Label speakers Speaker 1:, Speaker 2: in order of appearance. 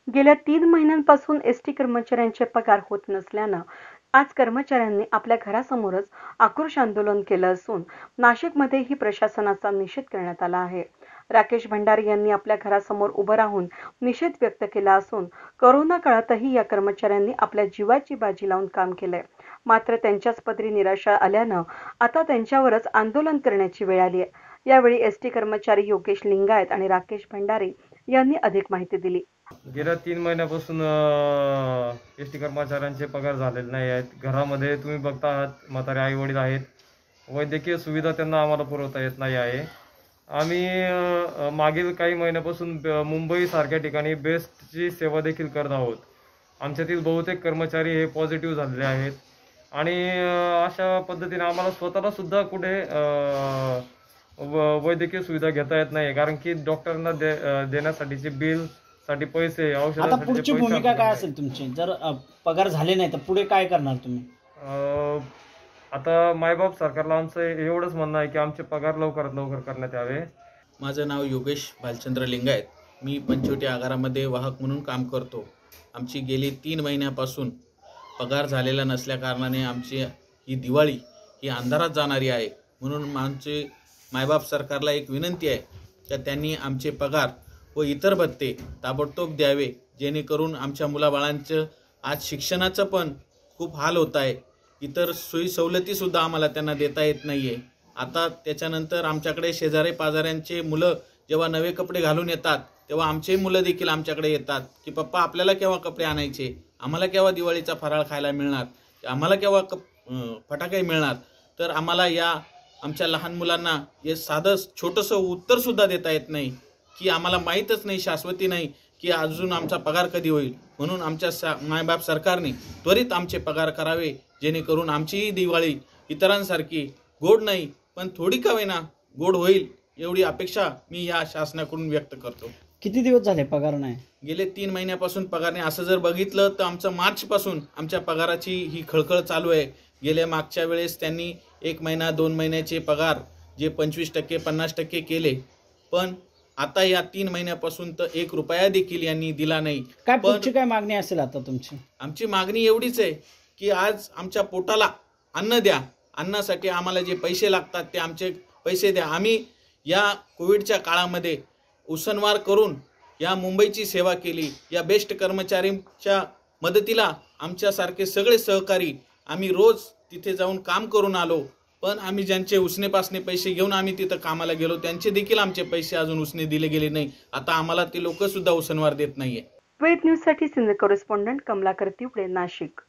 Speaker 1: गेल्या 3 महिन्यांपासून एसटी कर्मचाऱ्यांचे पगार होत नसल्यानं आज कर्मचाऱ्यांनी आपल्या घरासमोरच आक्रोश आंदोलन केलं असून नाशिकमध्येही प्रशासनाचा निषेध करण्यात आला आहे. राकेश भंडारी यांनी आपल्या घरासमोर उभं राहून निषेध व्यक्त केला असून कोरोना काळातही या कर्मचाऱ्यांनी आपल्या जीवाची बाजी लावून काम केलंय. मात्र त्यांच्याच पदरी निराशा आल्यानं आता त्यांच्यावरच आंदोलन करण्याची वेळ आली आहे. यावेळी एसटी कर्मचारी योगेश लिंगायत आणि राकेश भंडारी यांनी अधिक माहिती दिली.
Speaker 2: गेल्या 3 महिन्यापासून एस टी कर्मचाऱ्यांचे पगार झालेले नाही आहेत. घरामध्ये तुम्ही बघता आहात, म्हातारे आई वडील आहेत. वैद्यकीय सुविधा त्यांना आम्हाला पुरवता येत नाही आहे. आम्ही मागील काही महिन्यापासून मुंबईसारख्या ठिकाणी बेस्टची सेवा देखील करत आहोत. आमच्यातील बहुतेक कर्मचारी हे पॉझिटिव्ह झालेले आहेत आणि अशा पद्धतीने आम्हाला स्वतःला सुद्धा कुठे वैद्यकीय सुविधा घेता येत नाही, कारण की डॉक्टरांना देण्यासाठीचे बिल साठी पैसे,
Speaker 3: आता
Speaker 2: औषधासाठी
Speaker 3: पुढची
Speaker 2: पैसे
Speaker 3: भूमिका काय असेल तुमची? जर पगार झाले नाही तर पुढे काय करणार तुम्ही?
Speaker 2: आता मायबाप सरकारला आमचं एवढंच म्हणणं आहे की आमचे पगार लवकरात लवकर करण्यात यावे.
Speaker 4: माझं नाव योगेश भालचंद्र लिंगायत. मी पंचवटी आगारामध्ये वाहक म्हणून काम करतो. आमची गेली 3 महिन्यापासून पगार झालेला नसल्या कारणाने आमची ही दिवाळी ही अंधारात जाणारी आहे. म्हणून आमचे मायबाप सरकारला एक विनंती आहे की त्यांनी आमचे पगार व इतर भत्ते ताबडतोब द्यावे, जेणेकरून आमच्या मुलाबाळांचं आज शिक्षणाचं पण खूप हाल होत आहे. इतर सोयी सवलतीसुद्धा आम्हाला त्यांना देता येत नाही आहे. आता त्याच्यानंतर आमच्याकडे शेजारी पाजाऱ्यांचे मुलं जेव्हा नवे कपडे घालून येतात तेव्हा आमचे मुलं देखील आमच्याकडे येतात की पप्पा आपल्याला केव्हा कपडे आणायचे, आम्हाला केव्हा दिवाळीचा फराळ खायला मिळणार, आम्हाला केव्हा फटाके मिळणार. तर आम्हाला या आमच्या लहान मुलांना हे साधं छोटंसं उत्तरसुद्धा देता येत नाही की आम्हाला माहीतच नाही, शाश्वती नाही की अजून आमचा पगार कधी होईल. म्हणून आमच्या मायबाप सरकारने त्वरित आमचे पगार करावे, जेणेकरून आमचीही दिवाळी इतरांसारखी गोड नाही पण थोडी का होईना गोड होईल, एवढी अपेक्षा मी या शासनाकडून व्यक्त करतो.
Speaker 3: किती दिवस झाले पगार नाही?
Speaker 4: गेले 3 महिन्यापासून पगार नाही. असं जर बघितलं तर आमचं मार्चपासून आमच्या पगाराची ही खळखळ चालू आहे. गेल्या मागच्या वेळेस त्यांनी 1 महिना 2 महिन्याचे पगार जे 25% 50% केले, पण आता या 3 महिन्यापासून तर 1 रुपया देखील यांनी दिला नाही.
Speaker 3: काय पुढची काय मागणी असेल आता तुमची?
Speaker 4: आमची मागणी एवढीच आहे की आज आमच्या पोटाला अन्न द्या. अन्नासाठी आम्हाला जे पैसे लागतात ते आमचे पैसे द्या. आम्ही या कोविडच्या काळामध्ये उसनवार करून या मुंबईची सेवा केली. या बेस्ट कर्मचाऱ्यांच्या मदतीला आमच्यासारखे सगळे सहकारी आम्ही रोज तिथे जाऊन काम करून आलो. पण आम्ही ज्यांचे उसने पासने पैसे घेऊन आम्ही तिथं कामाला गेलो त्यांचे देखील आमचे पैसे अजून उसने दिले गेले नाही. आता आम्हाला ते लोक सुद्धा उसनवार देत नाहीये.
Speaker 1: वेद न्यूजसाठी सिनियर कॉरेस्पॉन्डंट कमलाकर तिवडे, नाशिक.